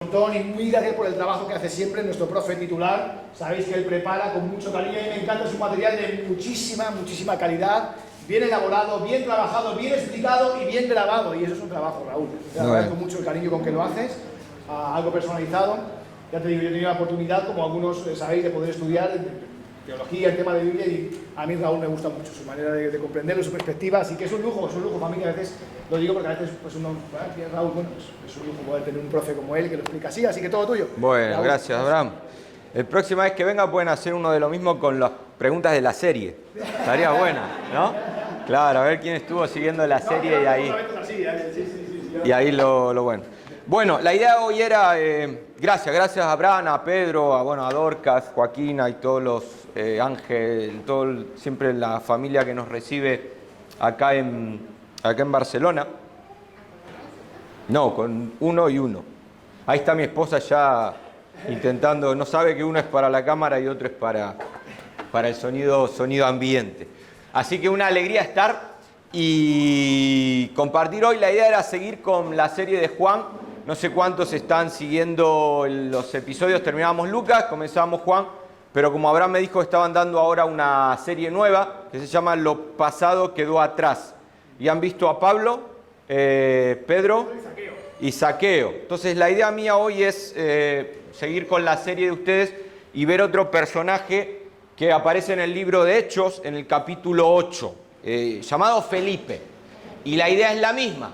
montón y muy gracias por el trabajo que hace siempre nuestro profe titular. Sabéis que él prepara con mucho cariño y me encanta su material de muchísima calidad, bien elaborado, bien trabajado, bien explicado y bien grabado. Y eso es un trabajo, Raúl. Te agradezco mucho el cariño con que lo haces, algo personalizado. Ya te digo, yo he tenido la oportunidad, como algunos sabéis, de poder estudiar teología, el tema de Biblia, y a mí Raúl me gusta mucho su manera de comprenderlo, su perspectiva, así que es un lujo para mí, que a veces lo digo porque a veces pues uno, Raúl, bueno, pues es un lujo poder tener un profe como él que lo explica así que todo tuyo. Bueno, Raúl, gracias Abraham. La próxima vez que venga pueden hacer uno de lo mismo con las preguntas de la serie. Estaría buena, ¿no? Claro, a ver quién estuvo siguiendo la serie y ahí lo bueno. Bueno, la idea de hoy era, gracias a Abraham, a Pedro, a Dorcas, Joaquina y todos los Ángel, siempre la familia que nos recibe acá en Barcelona. No, con uno y uno. Ahí está mi esposa ya intentando, no sabe que uno es para la cámara y otro es para el sonido ambiente. Así que una alegría estar y compartir hoy. La idea era seguir con la serie de Juan. No sé cuántos están siguiendo los episodios. Terminábamos Lucas, comenzábamos Juan, pero como Abraham me dijo, estaban dando ahora una serie nueva que se llama Lo pasado quedó atrás. Y han visto a Pablo, Pedro y Zaqueo. Entonces la idea mía hoy es seguir con la serie de ustedes y ver otro personaje que aparece en el libro de Hechos, en el capítulo 8, llamado Felipe. Y la idea es la misma.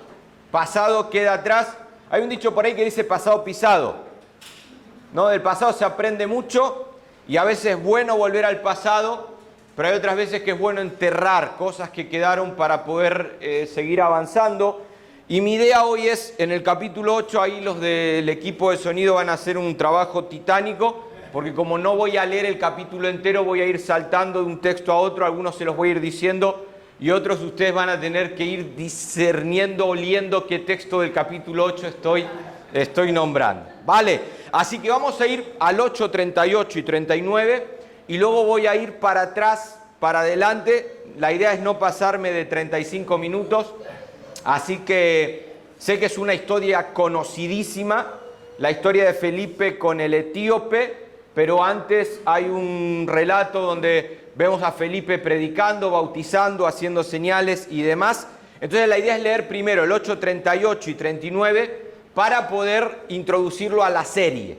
Pasado queda atrás. Hay un dicho por ahí que dice pasado pisado, ¿no? Del pasado se aprende mucho y a veces es bueno volver al pasado, pero hay otras veces que es bueno enterrar cosas que quedaron para poder seguir avanzando. Y mi idea hoy es, en el capítulo 8, ahí los del equipo de sonido van a hacer un trabajo titánico, porque como no voy a leer el capítulo entero, voy a ir saltando de un texto a otro, algunos se los voy a ir diciendo, y otros ustedes van a tener que ir discerniendo, oliendo qué texto del capítulo 8 estoy nombrando. ¿Vale? Así que vamos a ir al 8, 38 y 39 y luego voy a ir para atrás, para adelante. La idea es no pasarme de 35 minutos. Así que sé que es una historia conocidísima, la historia de Felipe con el etíope, pero antes hay un relato donde vemos a Felipe predicando, bautizando, haciendo señales y demás. Entonces la idea es leer primero el 8, 38 y 39 para poder introducirlo a la serie.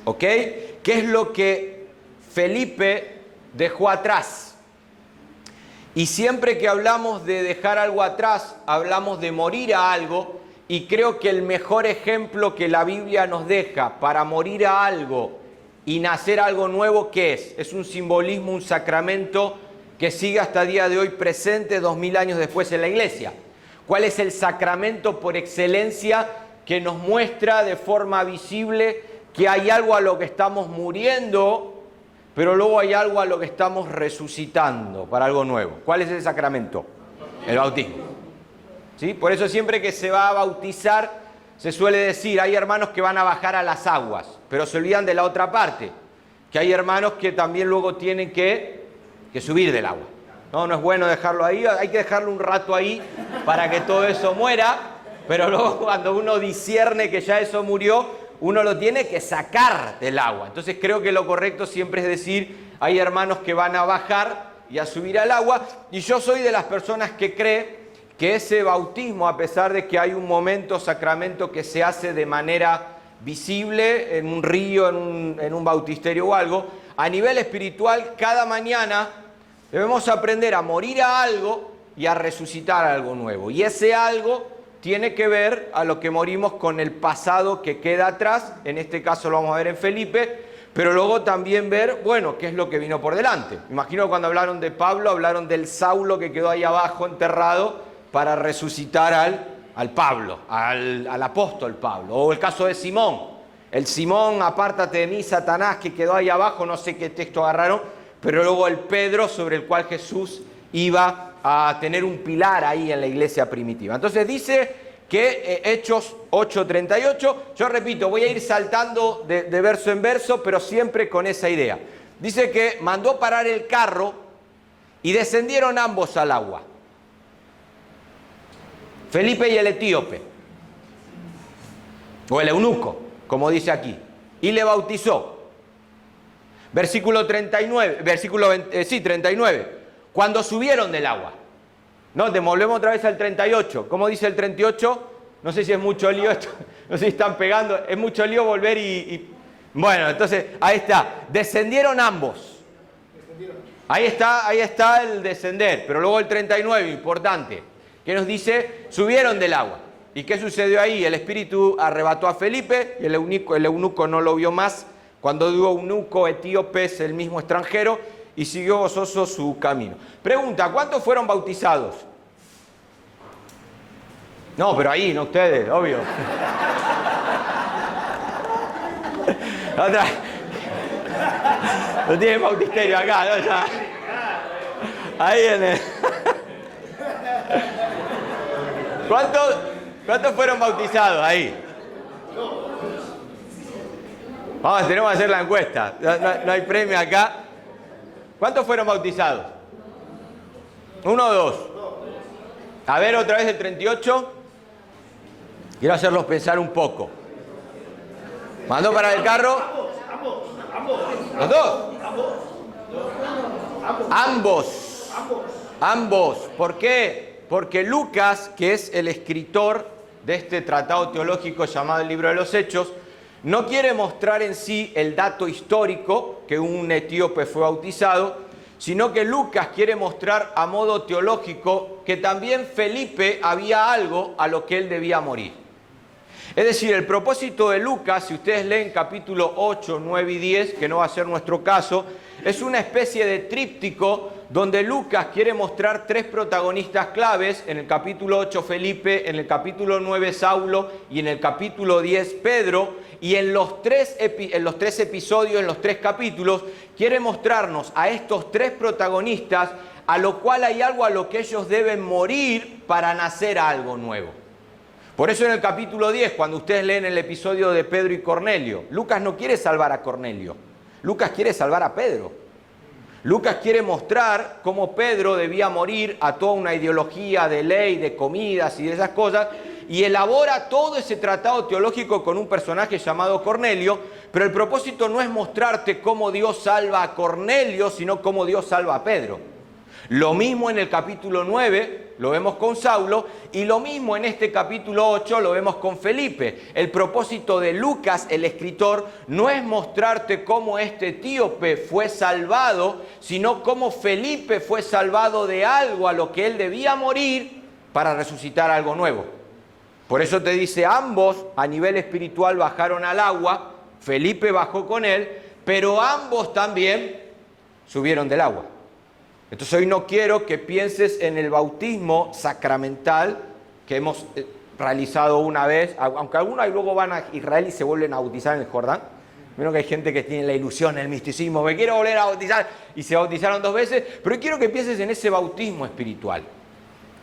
¿Ok? ¿Qué es lo que Felipe dejó atrás? Y siempre que hablamos de dejar algo atrás, hablamos de morir a algo, y creo que el mejor ejemplo que la Biblia nos deja para morir a algo y nacer algo nuevo, ¿qué es? Es un simbolismo, un sacramento que sigue hasta el día de hoy presente 2000 años después en la iglesia. ¿Cuál es el sacramento por excelencia que nos muestra de forma visible que hay algo a lo que estamos muriendo, pero luego hay algo a lo que estamos resucitando para algo nuevo? ¿Cuál es el sacramento? El bautismo. ¿Sí? Por eso siempre que se va a bautizar se suele decir, hay hermanos que van a bajar a las aguas, pero se olvidan de la otra parte, que hay hermanos que también luego tienen que subir del agua. No es bueno dejarlo ahí, hay que dejarlo un rato ahí para que todo eso muera, pero luego cuando uno discierne que ya eso murió, uno lo tiene que sacar del agua. Entonces creo que lo correcto siempre es decir, hay hermanos que van a bajar y a subir al agua, y yo soy de las personas que cree que ese bautismo, a pesar de que hay un momento, sacramento que se hace de manera visible, en un río, en un bautisterio o algo, a nivel espiritual, cada mañana debemos aprender a morir a algo y a resucitar a algo nuevo. Y ese algo tiene que ver a lo que morimos con el pasado que queda atrás, en este caso lo vamos a ver en Felipe, pero luego también ver, qué es lo que vino por delante. Me imagino que cuando hablaron de Pablo, hablaron del Saulo que quedó ahí abajo enterrado, para resucitar al Pablo, al apóstol Pablo. O el caso de Simón. El Simón, apártate de mí, Satanás, que quedó ahí abajo, no sé qué texto agarraron, pero luego el Pedro, sobre el cual Jesús iba a tener un pilar ahí en la iglesia primitiva. Entonces dice que Hechos 8:38, yo repito, voy a ir saltando de verso en verso, pero siempre con esa idea. Dice que mandó parar el carro y descendieron ambos al agua. Felipe y el etíope. o el eunuco, como dice aquí, y le bautizó. Versículo 39, 39, cuando subieron del agua. No, te volvemos otra vez al 38. ¿Cómo dice el 38? No sé si es mucho lío esto, no sé si están pegando, es mucho lío volver Bueno, entonces, ahí está, descendieron ambos. Ahí está el descender, pero luego el 39, importante, que nos dice, subieron del agua. ¿Y qué sucedió ahí? El espíritu arrebató a Felipe y el eunuco no lo vio más. Cuando digo eunuco, etíope es el mismo extranjero y siguió gozoso su camino. Pregunta, ¿cuántos fueron bautizados? No, pero ahí, no ustedes, obvio. Otra. No tienen bautisterio acá, ¿no? Ya. Ahí en el... ¿Cuántos fueron bautizados ahí? Vamos, tenemos que hacer la encuesta. No hay premio acá. ¿Cuántos fueron bautizados? ¿Uno o dos? A ver, otra vez el 38. Quiero hacerlos pensar un poco. ¿Mandó para el carro? ¿Los dos? Ambos. ¿Por qué? Porque Lucas, que es el escritor de este tratado teológico llamado el Libro de los Hechos, no quiere mostrar en sí el dato histórico que un etíope fue bautizado, sino que Lucas quiere mostrar a modo teológico que también Felipe había algo a lo que él debía morir. Es decir, el propósito de Lucas, si ustedes leen capítulo 8, 9 y 10, que no va a ser nuestro caso, es una especie de tríptico donde Lucas quiere mostrar tres protagonistas claves, en el capítulo 8 Felipe, en el capítulo 9 Saulo y en el capítulo 10 Pedro, y en los tres episodios, en los tres capítulos, quiere mostrarnos a estos tres protagonistas, a lo cual hay algo a lo que ellos deben morir para nacer a algo nuevo. Por eso en el capítulo 10, cuando ustedes leen el episodio de Pedro y Cornelio, Lucas no quiere salvar a Cornelio, Lucas quiere salvar a Pedro. Lucas quiere mostrar cómo Pedro debía morir a toda una ideología de ley, de comidas y de esas cosas, y elabora todo ese tratado teológico con un personaje llamado Cornelio, pero el propósito no es mostrarte cómo Dios salva a Cornelio, sino cómo Dios salva a Pedro. Lo mismo en el capítulo 9 lo vemos con Saulo, y lo mismo en este capítulo 8 lo vemos con Felipe. El propósito de Lucas, el escritor, no es mostrarte cómo este etíope fue salvado, sino cómo Felipe fue salvado de algo a lo que él debía morir para resucitar algo nuevo. Por eso te dice, ambos a nivel espiritual bajaron al agua, Felipe bajó con él, pero ambos también subieron del agua. Entonces hoy no quiero que pienses en el bautismo sacramental que hemos realizado una vez, aunque algunos luego van a Israel y se vuelven a bautizar en el Jordán. Menos que hay gente que tiene la ilusión, el misticismo, me quiero volver a bautizar, y se bautizaron 2 veces, pero hoy quiero que pienses en ese bautismo espiritual.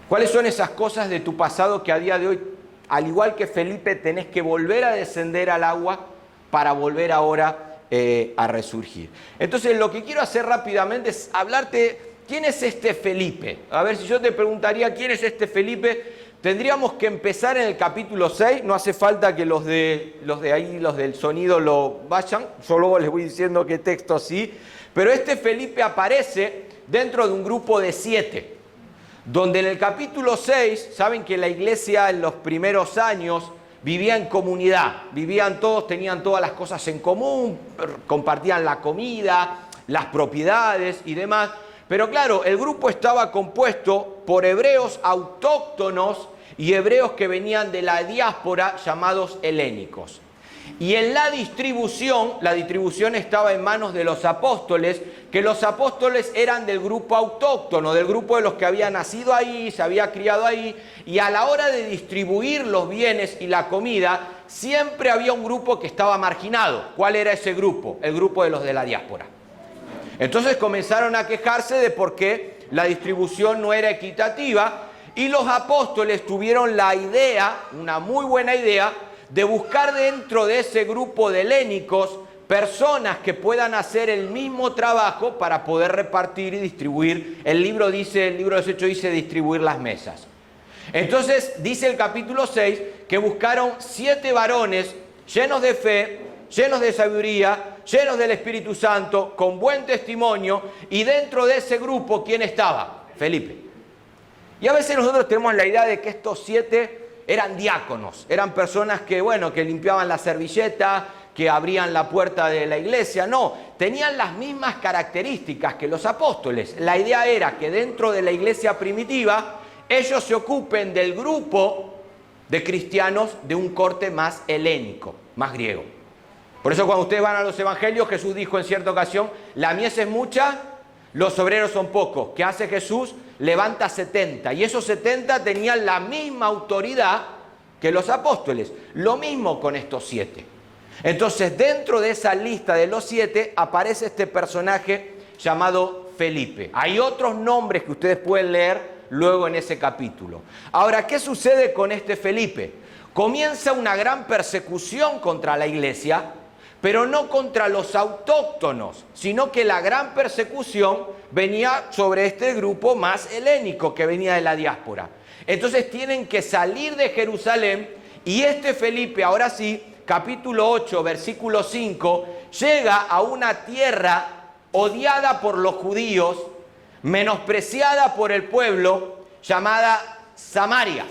¿Cuáles son esas cosas de tu pasado que a día de hoy, al igual que Felipe, tenés que volver a descender al agua para volver ahora a resurgir? Entonces lo que quiero hacer rápidamente es hablarte... ¿Quién es este Felipe? A ver, si yo te preguntaría quién es este Felipe, tendríamos que empezar en el capítulo 6. No hace falta que los de ahí, los del sonido, lo vayan. Yo luego les voy diciendo qué texto sí. Pero este Felipe aparece dentro de un grupo de 7. Donde en el capítulo 6, saben que la iglesia en los primeros años vivía en comunidad. Vivían todos, tenían todas las cosas en común, compartían la comida, las propiedades y demás. Pero claro, el grupo estaba compuesto por hebreos autóctonos y hebreos que venían de la diáspora llamados helénicos. Y en la distribución estaba en manos de los apóstoles, que los apóstoles eran del grupo autóctono, del grupo de los que había nacido ahí, se había criado ahí, y a la hora de distribuir los bienes y la comida, siempre había un grupo que estaba marginado. ¿Cuál era ese grupo? El grupo de los de la diáspora. Entonces comenzaron a quejarse de por qué la distribución no era equitativa, y los apóstoles tuvieron la idea, una muy buena idea, de buscar dentro de ese grupo de helénicos personas que puedan hacer el mismo trabajo para poder repartir y distribuir. El libro de los Hechos dice distribuir las mesas. Entonces dice el capítulo 6 que buscaron 7 varones llenos de fe, llenos de sabiduría, llenos del Espíritu Santo, con buen testimonio, y dentro de ese grupo, ¿quién estaba? Felipe. Y a veces nosotros tenemos la idea de que estos 7 eran diáconos, eran personas que, bueno, que limpiaban la servilleta, que abrían la puerta de la iglesia. No, tenían las mismas características que los apóstoles. La idea era que dentro de la iglesia primitiva, ellos se ocupen del grupo de cristianos de un corte más helénico, más griego. Por eso cuando ustedes van a los evangelios, Jesús dijo en cierta ocasión, la mies es mucha, los obreros son pocos. ¿Qué hace Jesús? Levanta 70. Y esos 70 tenían la misma autoridad que los apóstoles. Lo mismo con estos 7. Entonces, dentro de esa lista de los 7 aparece este personaje llamado Felipe. Hay otros nombres que ustedes pueden leer luego en ese capítulo. Ahora, ¿qué sucede con este Felipe? Comienza una gran persecución contra la iglesia, pero no contra los autóctonos, sino que la gran persecución venía sobre este grupo más helénico que venía de la diáspora. Entonces tienen que salir de Jerusalén y este Felipe, ahora sí, capítulo 8, versículo 5, llega a una tierra odiada por los judíos, menospreciada por el pueblo, llamada Samaria.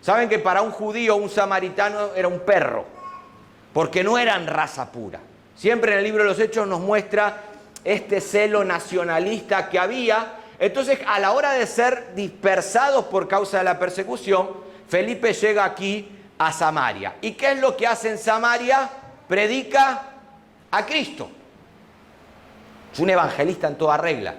Saben que para un judío, un samaritano era un perro, porque no eran raza pura. Siempre en el libro de los Hechos nos muestra este celo nacionalista que había. Entonces, a la hora de ser dispersados por causa de la persecución, Felipe llega aquí a Samaria. ¿Y qué es lo que hace en Samaria? Predica a Cristo. Es un evangelista en toda regla.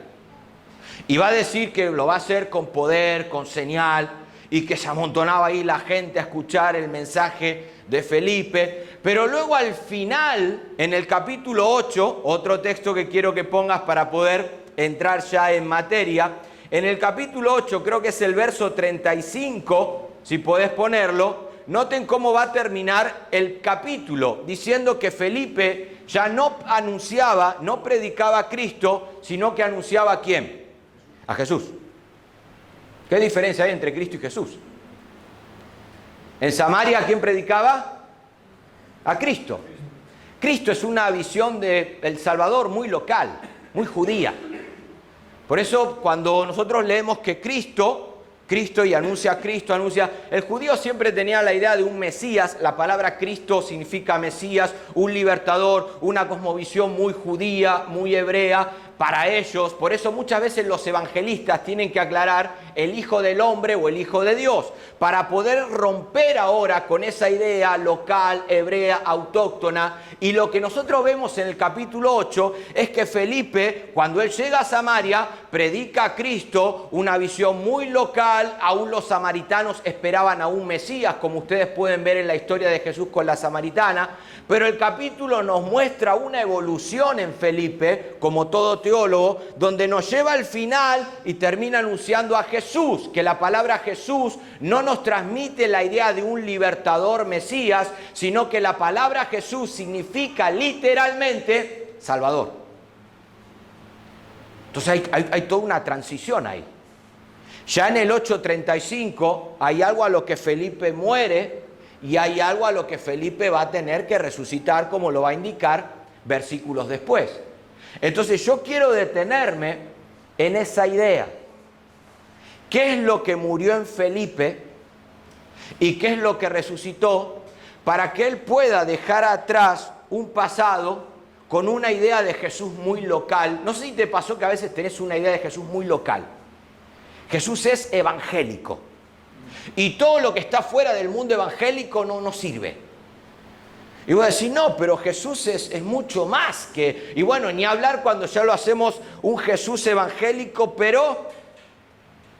Y va a decir que lo va a hacer con poder, con señal, y que se amontonaba ahí la gente a escuchar el mensaje de Felipe. Pero luego al final, en el capítulo 8, otro texto que quiero que pongas para poder entrar ya en materia, en el capítulo 8, creo que es el verso 35, si podés ponerlo, noten cómo va a terminar el capítulo, diciendo que Felipe ya no anunciaba, no predicaba a Cristo, sino que anunciaba ¿a quién? A Jesús. ¿Qué diferencia hay entre Cristo y Jesús? En Samaria, ¿a quién predicaba? A Cristo. Cristo es una visión del Salvador muy local, muy judía. Por eso cuando nosotros leemos que Cristo y anuncia a Cristo, el judío siempre tenía la idea de un Mesías. La palabra Cristo significa Mesías, un libertador, una cosmovisión muy judía, muy hebrea para ellos. Por eso muchas veces los evangelistas tienen que aclarar el Hijo del Hombre o el Hijo de Dios, para poder romper ahora con esa idea local, hebrea, autóctona. Y lo que nosotros vemos en el capítulo 8 es que Felipe, cuando él llega a Samaria, predica a Cristo, una visión muy local. Aún los samaritanos esperaban a un Mesías, como ustedes pueden ver en la historia de Jesús con la samaritana. Pero el capítulo nos muestra una evolución en Felipe, como todo teólogo, donde nos lleva al final y termina anunciando a Jesús, que la palabra Jesús no nos transmite la idea de un libertador Mesías, sino que la palabra Jesús significa literalmente Salvador. Entonces hay toda una transición ahí. Ya en el 8:35 hay algo a lo que Felipe muere y hay algo a lo que Felipe va a tener que resucitar, como lo va a indicar versículos después. Entonces yo quiero detenerme en esa idea. ¿Qué es lo que murió en Felipe y qué es lo que resucitó para que él pueda dejar atrás un pasado con una idea de Jesús muy local? No sé si te pasó que a veces tenés una idea de Jesús muy local. Jesús es evangélico y todo lo que está fuera del mundo evangélico no sirve. Y voy a decir, no, pero Jesús es mucho más que... Y bueno, ni hablar cuando ya lo hacemos un Jesús evangélico, pero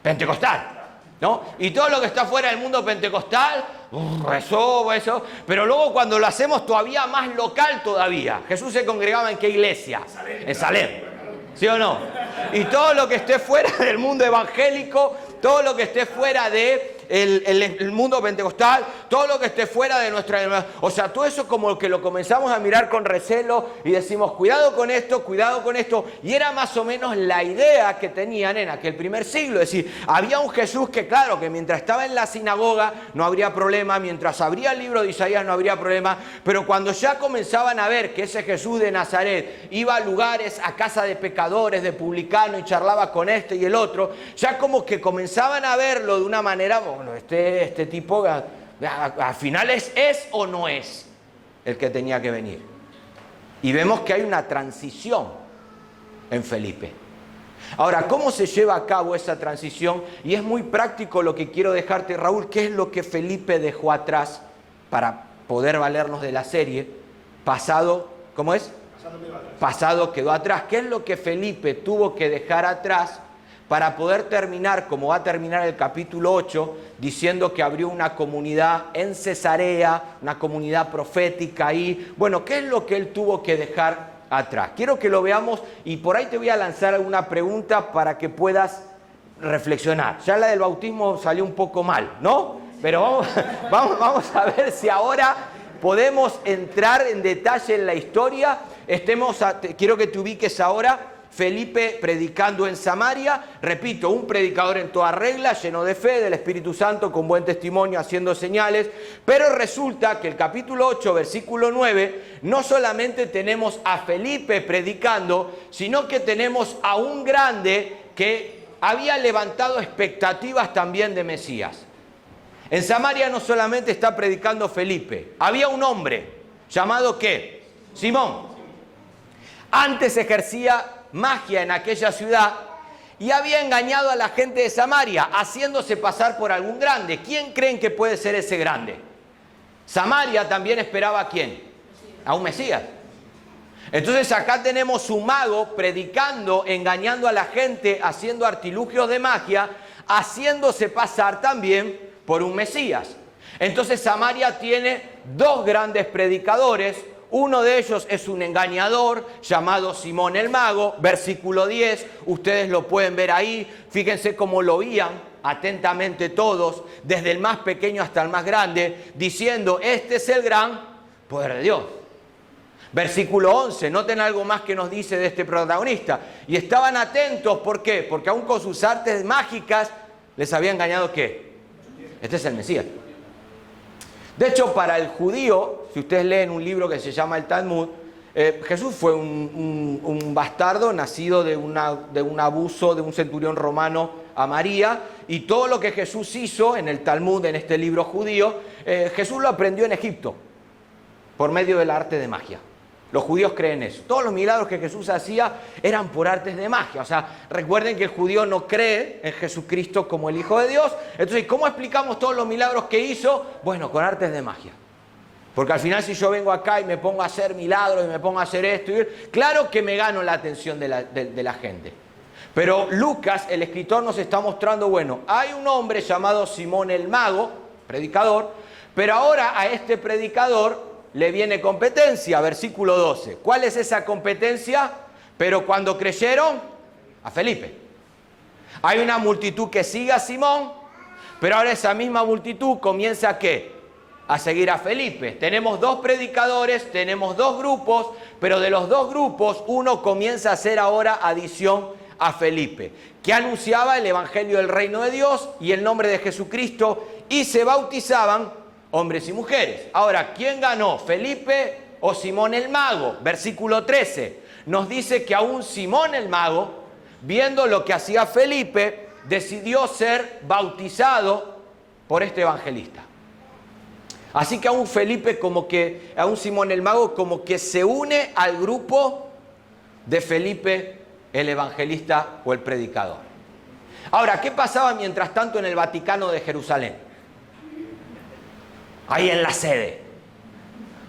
pentecostal, ¿no? Y todo lo que está fuera del mundo pentecostal, rezó, eso. Pero luego cuando lo hacemos todavía más local todavía. Jesús se congregaba ¿en qué iglesia? En Salem. ¿Sí o no? Y todo lo que esté fuera del mundo evangélico, todo lo que esté fuera de el mundo pentecostal, todo lo que esté fuera de nuestra... O sea, todo eso como que lo comenzamos a mirar con recelo y decimos, cuidado con esto, cuidado con esto. Y era más o menos la idea que tenían en aquel primer siglo. Es decir, había un Jesús que, claro, que mientras estaba en la sinagoga no habría problema, mientras abría el libro de Isaías no habría problema, pero cuando ya comenzaban a ver que ese Jesús de Nazaret iba a lugares, a casa de pecadores, de publicanos, y charlaba con este y el otro, ya como que comenzaban a verlo de una manera, bueno, este tipo al final es o no es el que tenía que venir. Y vemos que hay una transición en Felipe. Ahora, ¿cómo se lleva a cabo esa transición? Y es muy práctico lo que quiero dejarte, Raúl. ¿Qué es lo que Felipe dejó atrás para poder valernos de la serie? Pasado, ¿cómo es? Pasado quedó atrás. ¿Qué es lo que Felipe tuvo que dejar atrás para poder terminar, como va a terminar el capítulo 8, diciendo que abrió una comunidad en Cesarea, una comunidad profética ahí? Bueno, ¿qué es lo que él tuvo que dejar atrás? Quiero que lo veamos y por ahí te voy a lanzar una pregunta para que puedas reflexionar. Ya la del bautismo salió un poco mal, ¿no? Pero vamos a ver si ahora podemos entrar en detalle en la historia. Quiero que te ubiques ahora. Felipe predicando en Samaria, repito, un predicador en toda regla, lleno de fe, del Espíritu Santo, con buen testimonio, haciendo señales. Pero resulta que el capítulo 8, versículo 9, no solamente tenemos a Felipe predicando, sino que tenemos a un grande que había levantado expectativas también de Mesías. En Samaria no solamente está predicando Felipe, había un hombre llamado ¿qué? Simón. Antes ejercía magia en aquella ciudad y había engañado a la gente de Samaria, haciéndose pasar por algún grande. ¿Quién creen que puede ser ese grande? Samaria también esperaba ¿a quién? A un Mesías. Entonces acá tenemos un mago predicando, engañando a la gente, haciendo artilugios de magia, haciéndose pasar también por un Mesías. Entonces Samaria tiene dos grandes predicadores. Uno de ellos es un engañador llamado Simón el Mago, versículo 10, ustedes lo pueden ver ahí, fíjense cómo lo oían atentamente todos, desde el más pequeño hasta el más grande, diciendo, este es el gran poder de Dios. Versículo 11, noten algo más que nos dice de este protagonista. Y estaban atentos, ¿por qué? Porque aún con sus artes mágicas les había engañado ¿qué? Este es el Mesías. De hecho, para el judío, si ustedes leen un libro que se llama el Talmud, Jesús fue un bastardo nacido de un abuso de un centurión romano a María, y todo lo que Jesús hizo en el Talmud, en este libro judío, Jesús lo aprendió en Egipto, por medio del arte de magia. Los judíos creen eso. Todos los milagros que Jesús hacía eran por artes de magia. O sea, recuerden que el judío no cree en Jesucristo como el Hijo de Dios. Entonces, ¿cómo explicamos todos los milagros que hizo? Bueno, con artes de magia. Porque al final si yo vengo acá y me pongo a hacer milagros y me pongo a hacer esto, claro que me gano la atención de la gente. Pero Lucas, el escritor, nos está mostrando, bueno, hay un hombre llamado Simón el Mago, predicador, pero ahora a este predicador le viene competencia, versículo 12. ¿Cuál es esa competencia? Pero cuando creyeron, a Felipe. Hay una multitud que sigue a Simón, pero ahora esa misma multitud comienza ¿a qué? A seguir a Felipe. Tenemos dos predicadores, tenemos dos grupos, pero de los dos grupos uno comienza a hacer ahora adición a Felipe, que anunciaba el evangelio del reino de Dios y el nombre de Jesucristo, y se bautizaban hombres y mujeres. Ahora, ¿quién ganó? ¿Felipe o Simón el Mago? Versículo 13 nos dice que aún Simón el Mago, viendo lo que hacía Felipe, decidió ser bautizado por este evangelista. Así que aún Felipe aún Simón el Mago como que se une al grupo de Felipe el evangelista o el predicador. Ahora, ¿qué pasaba mientras tanto en el Vaticano de Jerusalén? Ahí en la sede.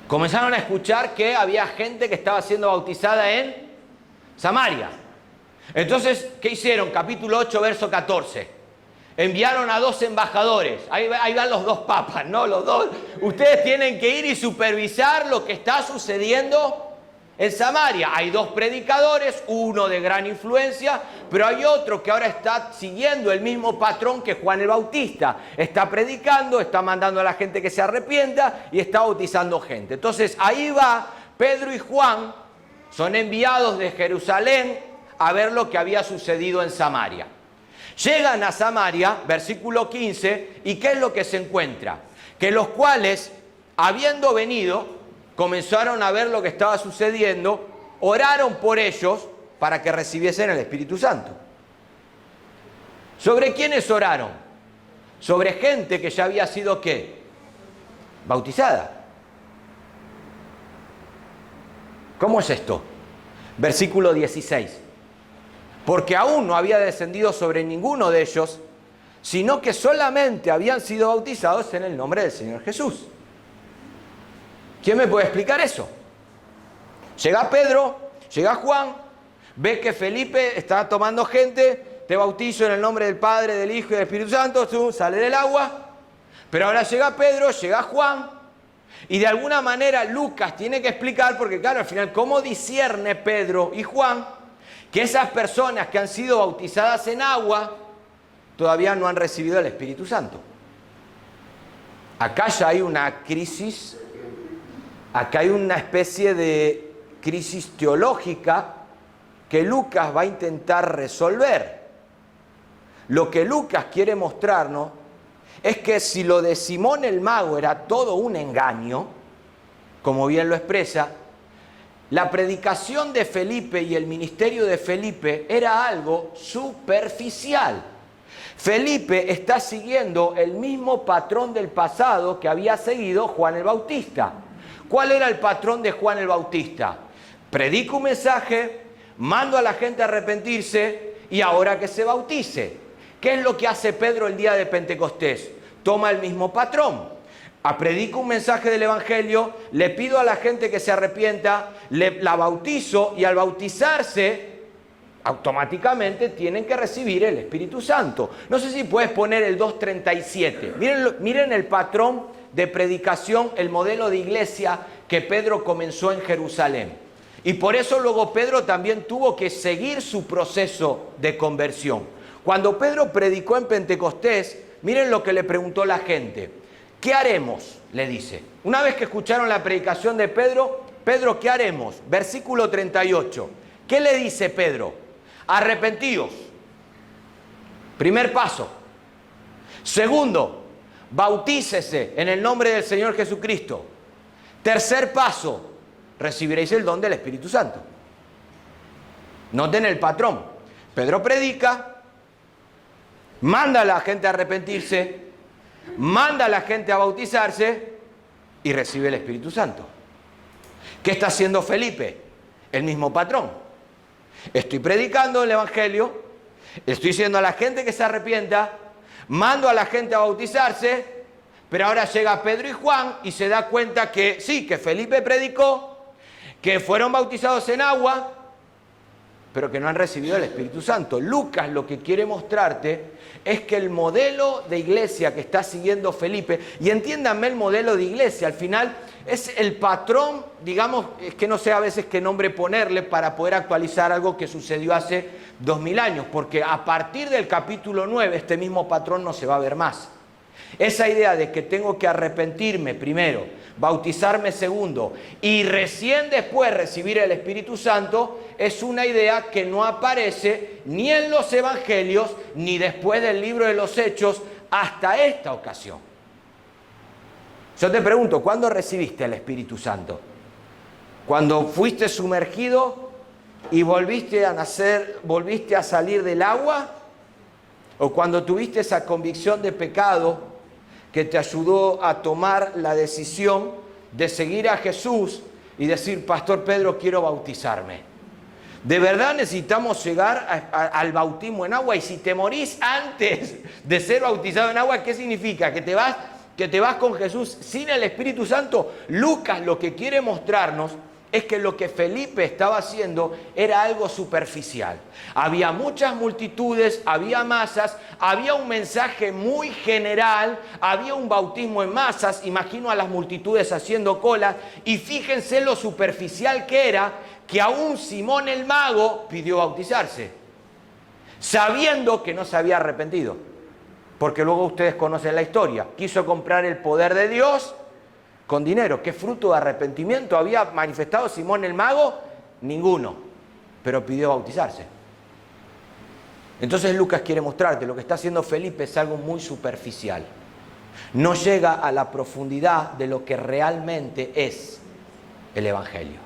Comenzaron a escuchar que había gente que estaba siendo bautizada en Samaria. Entonces, ¿qué hicieron? Capítulo 8, verso 14. Enviaron a 2 embajadores. Ahí van los 2 papas, ¿no? Los dos. Ustedes tienen que ir y supervisar lo que está sucediendo En Samaria hay dos predicadores, uno de gran influencia, pero hay otro que ahora está siguiendo el mismo patrón que Juan el Bautista. Está predicando, está mandando a la gente que se arrepienta y está bautizando gente. Entonces ahí va Pedro y Juan, son enviados de Jerusalén a ver lo que había sucedido en Samaria. Llegan a Samaria, versículo 15, ¿y qué es lo que se encuentra? Que los cuales, habiendo venido, comenzaron a ver lo que estaba sucediendo, oraron por ellos para que recibiesen el Espíritu Santo. ¿Sobre quiénes oraron? Sobre gente que ya había sido, ¿qué? Bautizada. ¿Cómo es esto? Versículo 16. Porque aún no había descendido sobre ninguno de ellos, sino que solamente habían sido bautizados en el nombre del Señor Jesús. ¿Quién me puede explicar eso? Llega Pedro, llega Juan, ve que Felipe está tomando gente, te bautizo en el nombre del Padre, del Hijo y del Espíritu Santo, tú sale del agua, pero ahora llega Pedro, llega Juan, y de alguna manera Lucas tiene que explicar, porque claro, al final, ¿cómo discierne Pedro y Juan que esas personas que han sido bautizadas en agua todavía no han recibido el Espíritu Santo? Acá ya hay una crisis. Acá hay una especie de crisis teológica que Lucas va a intentar resolver. Lo que Lucas quiere mostrarnos es que si lo de Simón el Mago era todo un engaño, como bien lo expresa, la predicación de Felipe y el ministerio de Felipe era algo superficial. Felipe está siguiendo el mismo patrón del pasado que había seguido Juan el Bautista. ¿Cuál era el patrón de Juan el Bautista? Predico un mensaje, mando a la gente a arrepentirse y ahora que se bautice. ¿Qué es lo que hace Pedro el día de Pentecostés? Toma el mismo patrón. Predico un mensaje del Evangelio, le pido a la gente que se arrepienta, la bautizo y al bautizarse, automáticamente tienen que recibir el Espíritu Santo. No sé si puedes poner el 2:37. Miren el patrón de predicación, el modelo de iglesia que Pedro comenzó en Jerusalén. Y por eso luego Pedro también tuvo que seguir su proceso de conversión. Cuando Pedro predicó en Pentecostés, miren lo que le preguntó la gente. ¿Qué haremos?, le dice. Una vez que escucharon la predicación de Pedro, Pedro, ¿qué haremos? Versículo 38. ¿Qué le dice Pedro? Arrepentíos. Primer paso. Segundo, bautícese en el nombre del Señor Jesucristo. Tercer paso, recibiréis el don del Espíritu Santo. Noten el patrón. Pedro predica, manda a la gente a arrepentirse, manda a la gente a bautizarse y recibe el Espíritu Santo. ¿Qué está haciendo Felipe? El mismo patrón. Estoy predicando el Evangelio, estoy diciendo a la gente que se arrepienta, mando a la gente a bautizarse, pero ahora llega Pedro y Juan y se da cuenta que sí, que Felipe predicó, que fueron bautizados en agua, pero que no han recibido el Espíritu Santo. Lucas lo que quiere mostrarte es que el modelo de iglesia que está siguiendo Felipe, y entiéndanme el modelo de iglesia, al final es el patrón, digamos, es que no sé a veces qué nombre ponerle para poder actualizar algo que sucedió hace 2000 años, porque a partir del capítulo 9 este mismo patrón no se va a ver más. Esa idea de que tengo que arrepentirme primero, bautizarme segundo y recién después recibir el Espíritu Santo es una idea que no aparece ni en los evangelios ni después del libro de los Hechos hasta esta ocasión. Yo te pregunto, ¿cuándo recibiste el Espíritu Santo? ¿Cuando fuiste sumergido y volviste a nacer, volviste a salir del agua? ¿O cuando tuviste esa convicción de pecado que te ayudó a tomar la decisión de seguir a Jesús y decir, Pastor Pedro, quiero bautizarme? ¿De verdad necesitamos llegar al bautismo en agua? Y si te morís antes de ser bautizado en agua, ¿qué significa? ¿Que te vas con Jesús sin el Espíritu Santo? Lucas lo que quiere mostrarnos es que lo que Felipe estaba haciendo era algo superficial. Había muchas multitudes, había masas, había un mensaje muy general, había un bautismo en masas, imagino a las multitudes haciendo cola, y fíjense lo superficial que era, que aún Simón el mago pidió bautizarse, sabiendo que no se había arrepentido. Porque luego ustedes conocen la historia. Quiso comprar el poder de Dios con dinero. ¿Qué fruto de arrepentimiento había manifestado Simón el mago? Ninguno. Pero pidió bautizarse. Entonces Lucas quiere mostrarte, lo que está haciendo Felipe es algo muy superficial. No llega a la profundidad de lo que realmente es el Evangelio.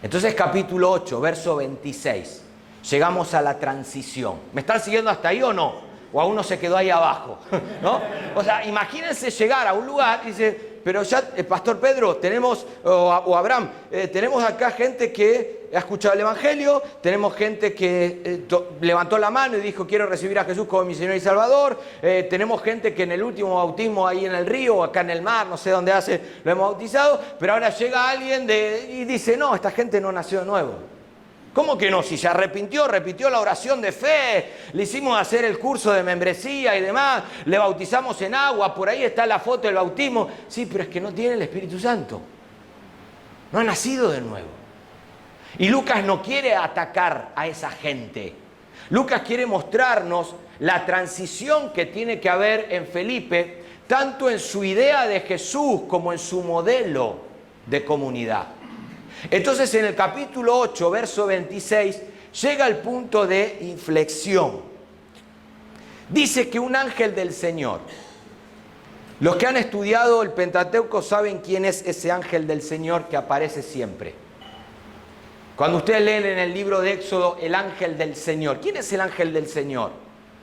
Entonces capítulo 8, verso 26. Llegamos a la transición. ¿Me están siguiendo hasta ahí o no? O aún no se quedó ahí abajo, ¿no? O sea, imagínense llegar a un lugar y dice, pero ya, Pastor Pedro, tenemos, o Abraham, tenemos acá gente que ha escuchado el Evangelio, tenemos gente que levantó la mano y dijo, quiero recibir a Jesús como mi Señor y Salvador, tenemos gente que en el último bautismo ahí en el río o acá en el mar, no sé dónde lo hemos bautizado, pero ahora llega alguien y dice, no, esta gente no nació de nuevo. ¿Cómo que no? Si se arrepintió, repitió la oración de fe, le hicimos hacer el curso de membresía y demás, le bautizamos en agua, por ahí está la foto del bautismo. Sí, pero es que no tiene el Espíritu Santo. No ha nacido de nuevo. Y Lucas no quiere atacar a esa gente. Lucas quiere mostrarnos la transición que tiene que haber en Felipe, tanto en su idea de Jesús como en su modelo de comunidad. Entonces en el capítulo 8, verso 26, llega el punto de inflexión. Dice que un ángel del Señor. Los que han estudiado el Pentateuco saben quién es ese ángel del Señor que aparece siempre. Cuando ustedes leen en el libro de Éxodo el ángel del Señor, ¿quién es el ángel del Señor?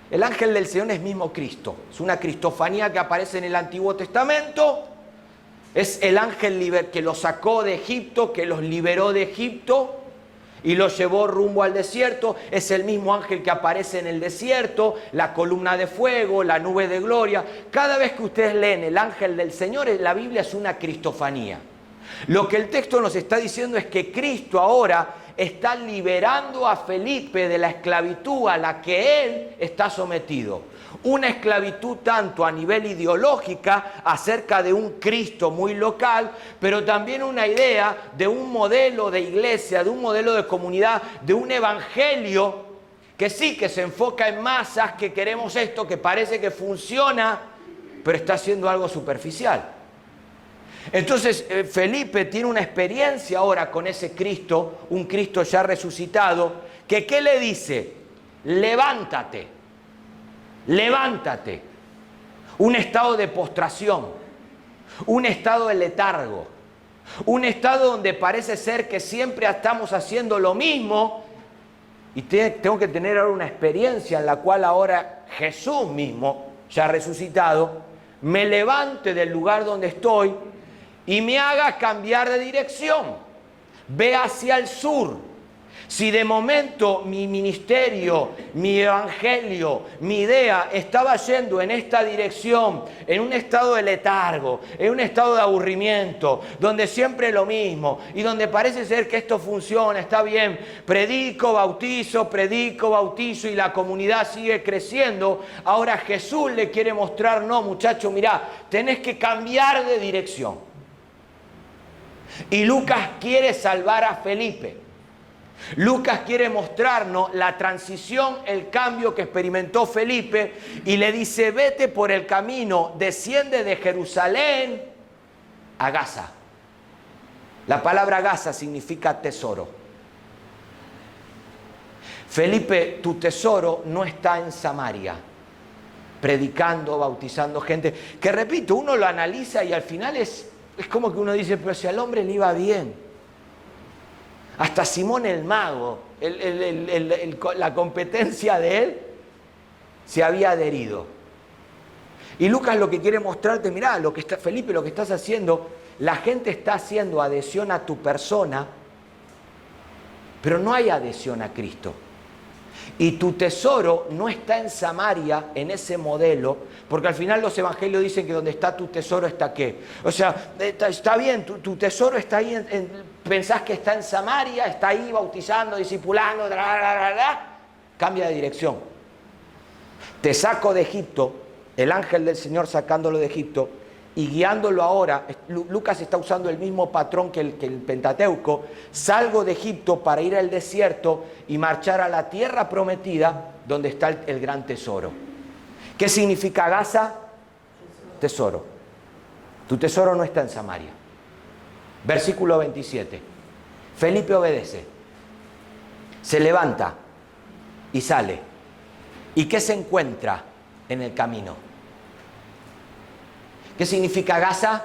El ángel del Señor es mismo Cristo. Es una cristofanía que aparece en el Antiguo Testamento. Es el ángel que los sacó de Egipto, que los liberó de Egipto y los llevó rumbo al desierto. Es el mismo ángel que aparece en el desierto, la columna de fuego, la nube de gloria. Cada vez que ustedes leen el ángel del Señor, la Biblia es una cristofanía. Lo que el texto nos está diciendo es que Cristo ahora está liberando a Felipe de la esclavitud a la que él está sometido. Una esclavitud tanto a nivel ideológica acerca de un Cristo muy local, pero también una idea de un modelo de iglesia, de un modelo de comunidad, de un evangelio que sí, que se enfoca en masas, que queremos esto, que parece que funciona, pero está haciendo algo superficial. Entonces Felipe tiene una experiencia ahora con ese Cristo, un Cristo ya resucitado, que ¿qué le dice? Levántate, levántate. Un estado de postración, un estado de letargo, un estado donde parece ser que siempre estamos haciendo lo mismo y tengo que tener ahora una experiencia en la cual ahora Jesús mismo, ya resucitado, me levante del lugar donde estoy y me haga cambiar de dirección. Ve hacia el sur. Si de momento mi ministerio, mi evangelio, mi idea estaba yendo en esta dirección, en un estado de letargo, en un estado de aburrimiento, donde siempre es lo mismo y donde parece ser que esto funciona, está bien, predico, bautizo y la comunidad sigue creciendo, ahora Jesús le quiere mostrar, no muchacho, mirá, tenés que cambiar de dirección. Y Lucas quiere salvar a Felipe. Lucas quiere mostrarnos la transición, el cambio que experimentó Felipe y le dice, vete por el camino, desciende de Jerusalén a Gaza. La palabra Gaza significa tesoro. Felipe, tu tesoro no está en Samaria, predicando, bautizando gente, que repito, uno lo analiza y al final es como que uno dice, pero si al hombre le iba bien. Hasta Simón el mago, la competencia de él, se había adherido. Y Lucas lo que quiere mostrarte, mirá, Felipe, lo que estás haciendo, la gente está haciendo adhesión a tu persona, pero no hay adhesión a Cristo. Y tu tesoro no está en Samaria, en ese modelo, porque al final los evangelios dicen que donde está tu tesoro está ¿qué? O sea, está bien, tu tesoro está ahí, pensás que está en Samaria, está ahí bautizando, discipulando, cambia de dirección. Te saco de Egipto, el ángel del Señor sacándolo de Egipto, y guiándolo ahora, Lucas está usando el mismo patrón que el Pentateuco, salgo de Egipto para ir al desierto y marchar a la tierra prometida donde está el gran tesoro. ¿Qué significa Gaza? Tesoro. Tu tesoro no está en Samaria. Versículo 27. Felipe obedece, se levanta y sale. ¿Y qué se encuentra en el camino? ¿Qué significa Gaza?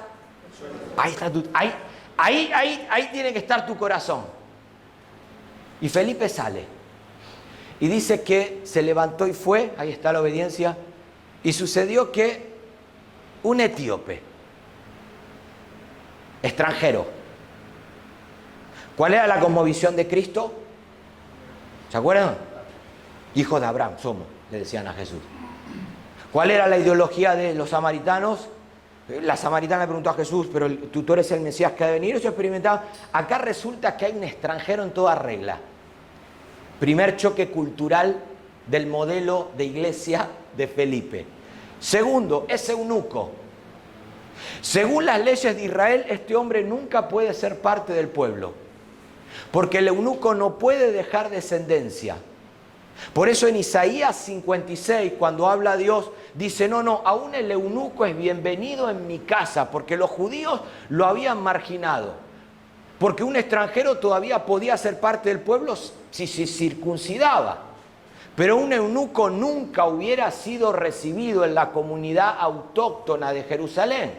Ahí está ahí tiene que estar tu corazón. Y Felipe sale. Y dice que se levantó y fue, ahí está la obediencia, y sucedió que un etíope, extranjero. ¿Cuál era la cosmovisión de Cristo? ¿Se acuerdan? Hijos de Abraham somos, le decían a Jesús. ¿Cuál era la ideología de los samaritanos? La samaritana le preguntó a Jesús, pero tú eres el Mesías que ha de venir. Eso experimentaba. Acá resulta que hay un extranjero en toda regla. Primer choque cultural del modelo de iglesia de Felipe. Segundo, es eunuco. Según las leyes de Israel, este hombre nunca puede ser parte del pueblo, porque el eunuco no puede dejar descendencia. Por eso en Isaías 56, cuando habla Dios, dice, no, aún el eunuco es bienvenido en mi casa, porque los judíos lo habían marginado. Porque un extranjero todavía podía ser parte del pueblo si se circuncidaba. Pero un eunuco nunca hubiera sido recibido en la comunidad autóctona de Jerusalén.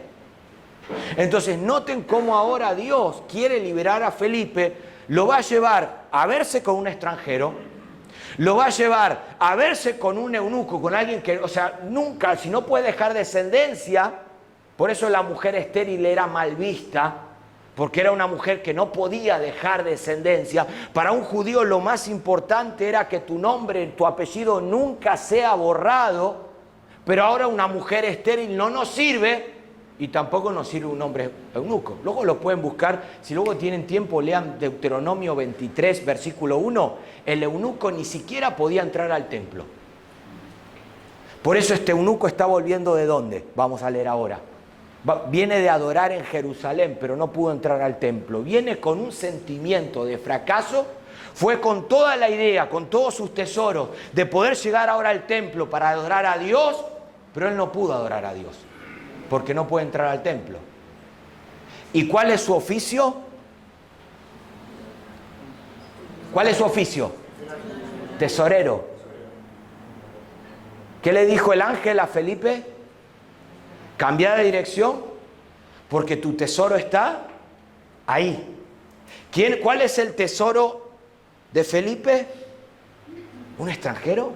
Entonces noten cómo ahora Dios quiere liberar a Felipe, lo va a llevar a verse con un extranjero, lo va a llevar a verse con un eunuco, con alguien que, o sea, nunca, si no puede dejar descendencia, por eso la mujer estéril era mal vista, porque era una mujer que no podía dejar descendencia. Para un judío lo más importante era que tu nombre, tu apellido nunca sea borrado, pero ahora una mujer estéril no nos sirve, y tampoco nos sirve un hombre eunuco. Luego lo pueden buscar, si luego tienen tiempo, lean Deuteronomio 23, versículo 1. El eunuco ni siquiera podía entrar al templo. Por eso este eunuco está volviendo ¿de dónde? Vamos a leer ahora. Viene de adorar en Jerusalén, pero no pudo entrar al templo. Viene con un sentimiento de fracaso. Fue con toda la idea, con todos sus tesoros, de poder llegar ahora al templo para adorar a Dios, pero él no pudo adorar a Dios, porque no puede entrar al templo. ¿Y cuál es su oficio? ¿Cuál es su oficio? Tesorero. ¿Qué le dijo el ángel a Felipe? Cambia de dirección, porque tu tesoro está ahí. ¿Cuál es el tesoro de Felipe? ¿Un extranjero?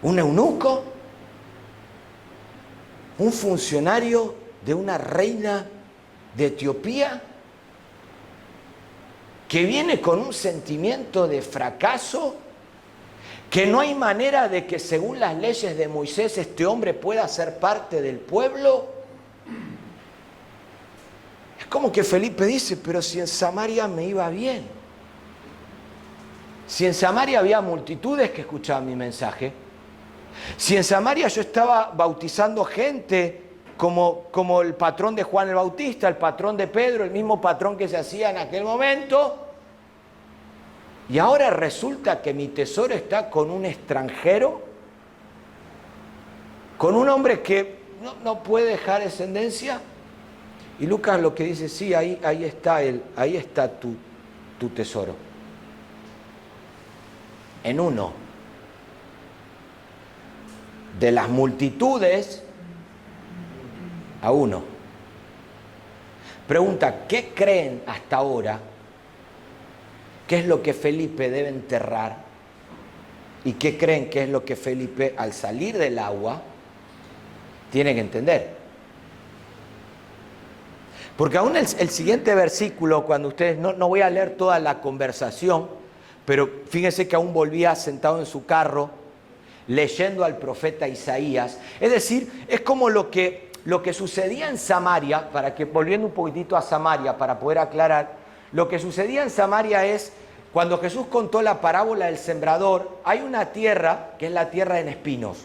¿Un eunuco? ¿Un funcionario de una reina de Etiopía que viene con un sentimiento de fracaso, que no hay manera de que según las leyes de Moisés este hombre pueda ser parte del pueblo? Es como que Felipe dice, pero si en Samaria me iba bien, si en Samaria había multitudes que escuchaban mi mensaje, si en Samaria yo estaba bautizando gente como el patrón de Juan el Bautista, el patrón de Pedro, el mismo patrón que se hacía en aquel momento, y ahora resulta que mi tesoro está con un extranjero, con un hombre que no puede dejar descendencia. Y Lucas lo que dice, sí, ahí está tu tesoro. En uno de las multitudes, a uno. Pregunta, ¿qué creen hasta ahora? ¿Qué es lo que Felipe debe enterrar? ¿Y qué creen que es lo que Felipe, al salir del agua, tiene que entender? Porque aún el siguiente versículo, cuando ustedes, no voy a leer toda la conversación, pero fíjense que aún volvía sentado en su carro, leyendo al profeta Isaías. Es decir, es como lo que sucedía en Samaria, volviendo un poquitito a Samaria para poder aclarar, lo que sucedía en Samaria es, cuando Jesús contó la parábola del sembrador, hay una tierra que es la tierra en espinos,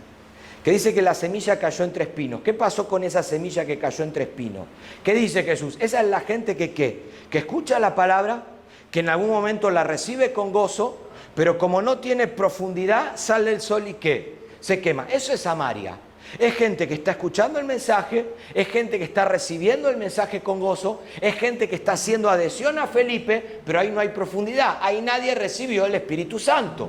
que dice que la semilla cayó entre espinos. ¿Qué pasó con esa semilla que cayó entre espinos? ¿Qué dice Jesús? Esa es la gente que escucha la palabra, que en algún momento la recibe con gozo, pero como no tiene profundidad, sale el sol y ¿qué? Se quema. Eso es Samaria. Es gente que está escuchando el mensaje, es gente que está recibiendo el mensaje con gozo, es gente que está haciendo adhesión a Felipe, pero ahí no hay profundidad, ahí nadie recibió el Espíritu Santo.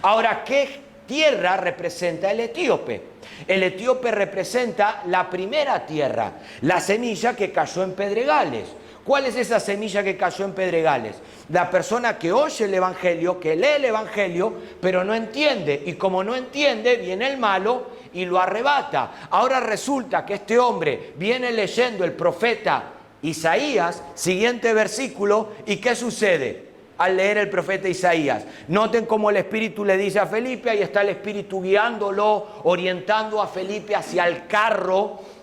Ahora, ¿qué tierra representa el etíope? El etíope representa la primera tierra, la semilla que cayó en pedregales. ¿Cuál es esa semilla que cayó en pedregales? La persona que oye el Evangelio, que lee el Evangelio, pero no entiende. Y como no entiende, viene el malo y lo arrebata. Ahora resulta que este hombre viene leyendo el profeta Isaías, siguiente versículo, ¿y qué sucede al leer el profeta Isaías? Noten cómo el Espíritu le dice a Felipe, ahí está el Espíritu guiándolo, orientando a Felipe hacia el carro.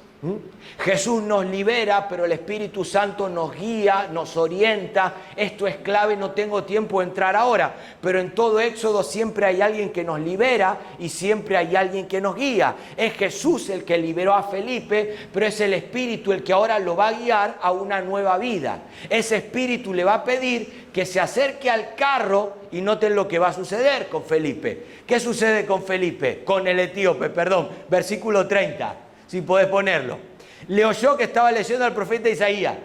Jesús nos libera, pero el Espíritu Santo nos guía, nos orienta. Esto es clave, no tengo tiempo de entrar ahora, pero en todo Éxodo siempre hay alguien que nos libera y siempre hay alguien que nos guía. Es Jesús el que liberó a Felipe, pero es el Espíritu el que ahora lo va a guiar a una nueva vida. Ese Espíritu le va a pedir que se acerque al carro y noten lo que va a suceder con Felipe. ¿Qué sucede con Felipe? Con el etíope, perdón, versículo 30. Si podés ponerlo. Le oyó que estaba leyendo al profeta Isaías.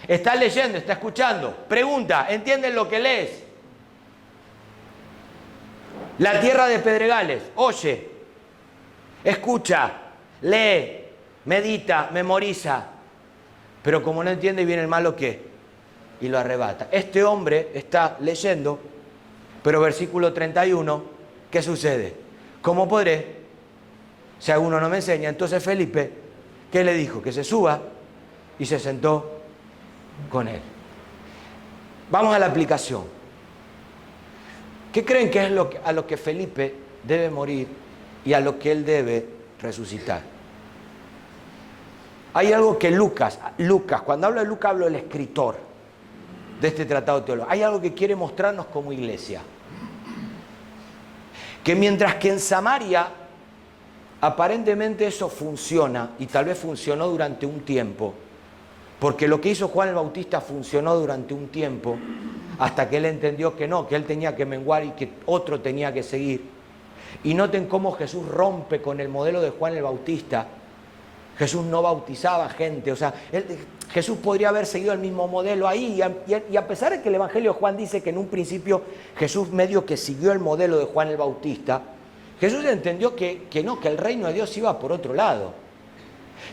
Está leyendo, está escuchando. Pregunta, ¿entienden lo que lees? La tierra de pedregales. Oye, escucha, lee, medita, memoriza. Pero como no entiende, viene el malo, ¿qué? Y lo arrebata. Este hombre está leyendo, pero versículo 31, ¿qué sucede? ¿Cómo podré? Si alguno no me enseña. Entonces Felipe, ¿qué le dijo? Que se suba y se sentó con él. Vamos a la aplicación. ¿Qué creen que es a lo que Felipe debe morir y a lo que él debe resucitar? Hay algo que Lucas, cuando hablo de Lucas hablo del escritor de este tratado teológico. Hay algo que quiere mostrarnos como iglesia. Que mientras que en Samaria aparentemente eso funciona, y tal vez funcionó durante un tiempo, porque lo que hizo Juan el Bautista funcionó durante un tiempo, hasta que él entendió que no, que él tenía que menguar y que otro tenía que seguir. Y noten cómo Jesús rompe con el modelo de Juan el Bautista. Jesús no bautizaba gente, o sea, Jesús podría haber seguido el mismo modelo ahí, y a pesar de que el Evangelio de Juan dice que en un principio Jesús medio que siguió el modelo de Juan el Bautista, Jesús entendió que no, que el reino de Dios iba por otro lado.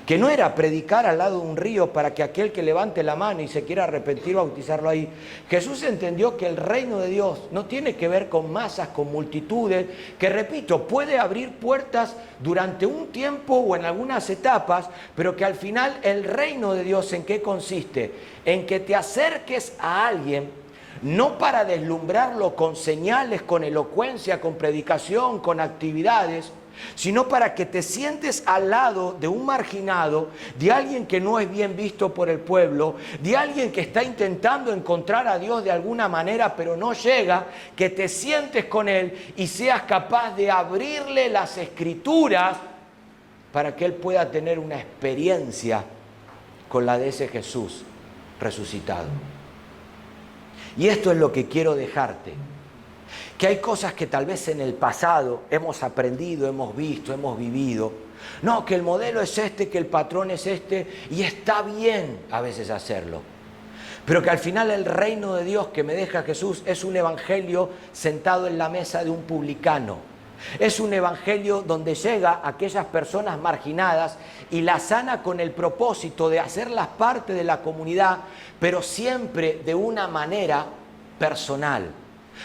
Que no era predicar al lado de un río para que aquel que levante la mano y se quiera arrepentir, bautizarlo ahí. Jesús entendió que el reino de Dios no tiene que ver con masas, con multitudes, que repito, puede abrir puertas durante un tiempo o en algunas etapas, pero que al final el reino de Dios, ¿en qué consiste? En que te acerques a alguien, no para deslumbrarlo con señales, con elocuencia, con predicación, con actividades, sino para que te sientes al lado de un marginado, de alguien que no es bien visto por el pueblo, de alguien que está intentando encontrar a Dios de alguna manera pero no llega, que te sientes con él y seas capaz de abrirle las escrituras para que él pueda tener una experiencia con la de ese Jesús resucitado. Y esto es lo que quiero dejarte. Que hay cosas que tal vez en el pasado hemos aprendido, hemos visto, hemos vivido. No, que el modelo es este, que el patrón es este, y está bien a veces hacerlo. Pero que al final el reino de Dios que me deja Jesús es un evangelio sentado en la mesa de un publicano. Es un evangelio donde llega a aquellas personas marginadas y las sana con el propósito de hacerlas parte de la comunidad, pero siempre de una manera personal.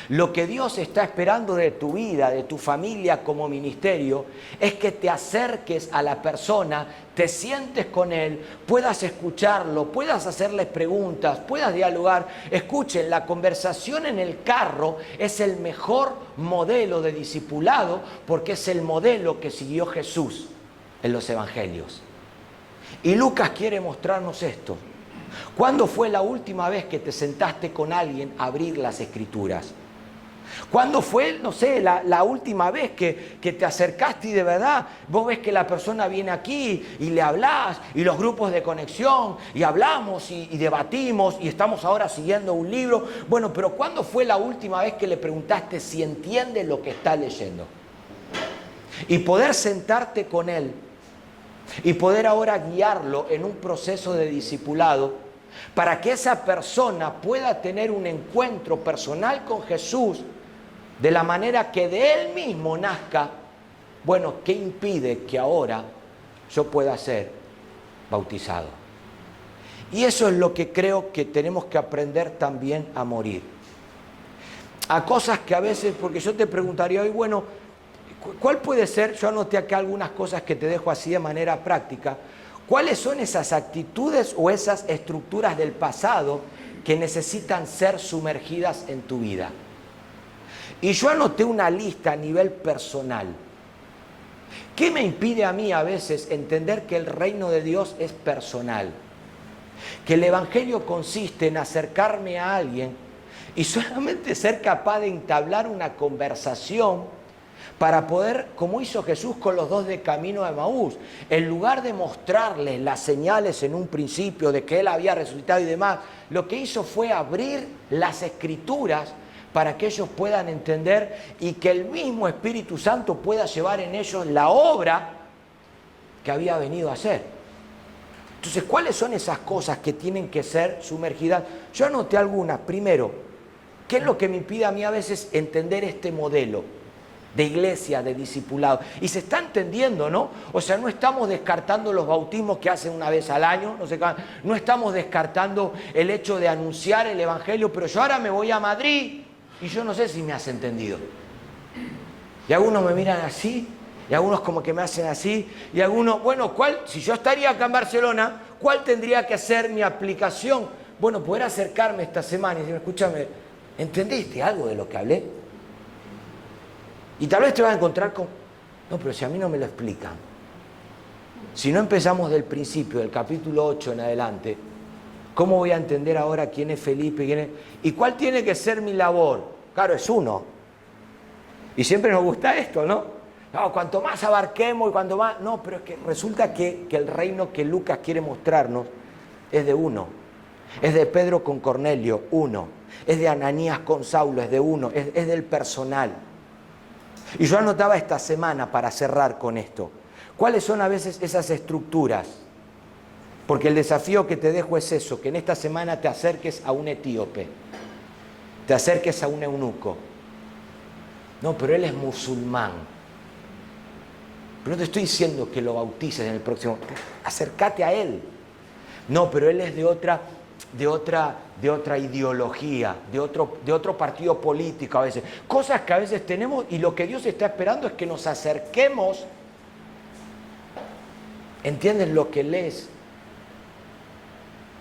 Lo que Dios está esperando de tu vida, de tu familia como ministerio, es que te acerques a la persona, te sientes con él, puedas escucharlo, puedas hacerles preguntas, puedas dialogar. Escuchen, la conversación en el carro es el mejor modelo de discipulado porque es el modelo que siguió Jesús en los evangelios. Y Lucas quiere mostrarnos esto. ¿Cuándo fue la última vez que te sentaste con alguien a abrir las Escrituras? ¿Cuándo fue, no sé, la última vez que te acercaste y de verdad vos ves que la persona viene aquí y le hablás y los grupos de conexión y hablamos y debatimos y estamos ahora siguiendo un libro? Bueno, pero ¿cuándo fue la última vez que le preguntaste si entiende lo que está leyendo? Y poder sentarte con él y poder ahora guiarlo en un proceso de discipulado para que esa persona pueda tener un encuentro personal con Jesús de la manera que de él mismo nazca. Bueno, ¿qué impide que ahora yo pueda ser bautizado? Y eso es lo que creo que tenemos que aprender también a morir. A cosas que a veces, porque yo te preguntaría hoy, bueno, ¿cuál puede ser? Yo anoté acá algunas cosas que te dejo así de manera práctica. ¿Cuáles son esas actitudes o esas estructuras del pasado que necesitan ser sumergidas en tu vida? Y yo anoté una lista a nivel personal. ¿Qué me impide a mí a veces entender que el reino de Dios es personal? Que el evangelio consiste en acercarme a alguien y solamente ser capaz de entablar una conversación para poder, como hizo Jesús con los dos de camino a Emaús, en lugar de mostrarles las señales en un principio de que Él había resucitado y demás, lo que hizo fue abrir las Escrituras para que ellos puedan entender y que el mismo Espíritu Santo pueda llevar en ellos la obra que había venido a hacer. Entonces, ¿cuáles son esas cosas que tienen que ser sumergidas? Yo anoté algunas. Primero, ¿qué es lo que me impide a mí a veces entender este modelo de iglesia, de discipulado? Y se está entendiendo, ¿no? O sea, no estamos descartando los bautismos que hacen una vez al año, no estamos descartando el hecho de anunciar el evangelio, pero yo ahora me voy a Madrid y yo no sé si me has entendido. Y algunos me miran así, y algunos como que me hacen así, y algunos, bueno, si yo estaría acá en Barcelona, ¿cuál tendría que ser mi aplicación? Bueno, poder acercarme esta semana y decirme, escúchame, ¿entendiste algo de lo que hablé? Y tal vez te vas a encontrar con, no, pero si a mí no me lo explican. Si no empezamos del principio, del capítulo 8 en adelante, ¿cómo voy a entender ahora quién es Felipe? ¿Y cuál tiene que ser mi labor? Claro, es uno. Y siempre nos gusta esto, ¿no? No, cuanto más abarquemos y cuanto más... No, pero es que resulta que el reino que Lucas quiere mostrarnos es de uno. Es de Pedro con Cornelio, uno. Es de Ananías con Saulo, es de uno. Es del personal. Y yo anotaba esta semana para cerrar con esto. ¿Cuáles son a veces esas estructuras? Porque el desafío que te dejo es eso, que en esta semana te acerques a un etíope, te acerques a un eunuco. No, pero él es musulmán. Pero no te estoy diciendo que lo bautices en el próximo. Acércate a él. No, pero él es de otra ideología, de otro partido político a veces. Cosas que a veces tenemos y lo que Dios está esperando es que nos acerquemos. ¿Entiendes lo que lees?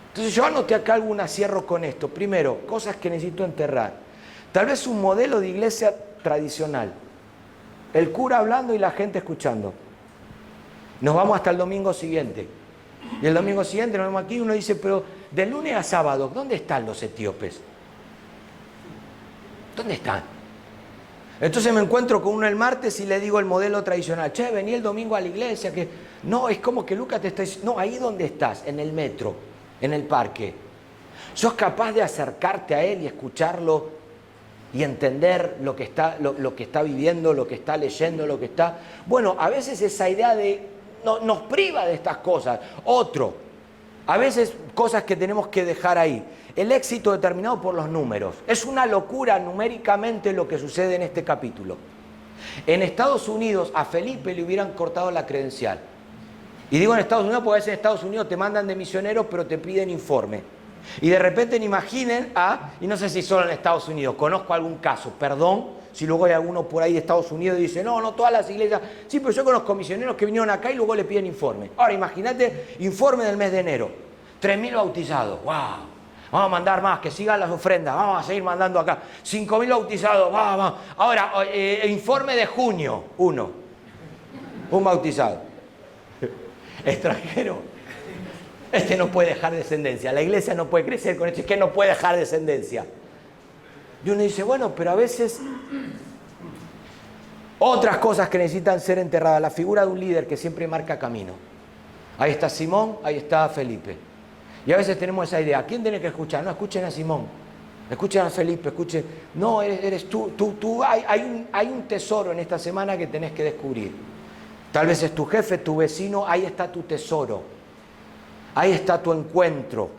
Entonces yo anoté acá algunas, cierro con esto. Primero, cosas que necesito enterrar. Tal vez un modelo de iglesia tradicional. El cura hablando y la gente escuchando. Nos vamos hasta el domingo siguiente. Y el domingo siguiente nos vemos aquí y uno dice, pero de lunes a sábado, ¿dónde están los etíopes? ¿Dónde están? Entonces me encuentro con uno el martes y le digo el modelo tradicional. Che, vení el domingo a la iglesia. No, es como que Lucas te está diciendo, no, ahí donde estás, en el metro, en el parque. ¿Sos capaz de acercarte a él y escucharlo y entender lo que está viviendo, lo que está leyendo, lo que está... Bueno, a veces esa idea nos priva de estas cosas. A veces cosas que tenemos que dejar ahí. El éxito determinado por los números. Es una locura numéricamente lo que sucede en este capítulo. En Estados Unidos a Felipe le hubieran cortado la credencial. Y digo en Estados Unidos porque a veces en Estados Unidos te mandan de misionero pero te piden informe. Y de repente imaginen y no sé si solo en Estados Unidos, conozco algún caso, perdón, si luego hay alguno por ahí de Estados Unidos y dice, no todas las iglesias, sí, pero yo conozco misioneros que vinieron acá y luego le piden informe. Ahora imagínate, informe del mes de enero, 3.000 bautizados, wow, vamos a mandar más, que sigan las ofrendas, vamos a seguir mandando acá, 5.000 bautizados, vamos. Ahora, informe de junio, un bautizado, extranjero. Este no puede dejar descendencia, la iglesia no puede crecer con esto, es que no puede dejar descendencia. Y uno dice, bueno, pero a veces otras cosas que necesitan ser enterradas, la figura de un líder que siempre marca camino. Ahí está Simón, ahí está Felipe. Y a veces tenemos esa idea, ¿a quién tiene que escuchar? No, escuchen a Simón, escuchen a Felipe, escuchen. No, eres tú, hay un tesoro en esta semana que tenés que descubrir. Tal vez es tu jefe, tu vecino, ahí está tu tesoro. Ahí está tu encuentro.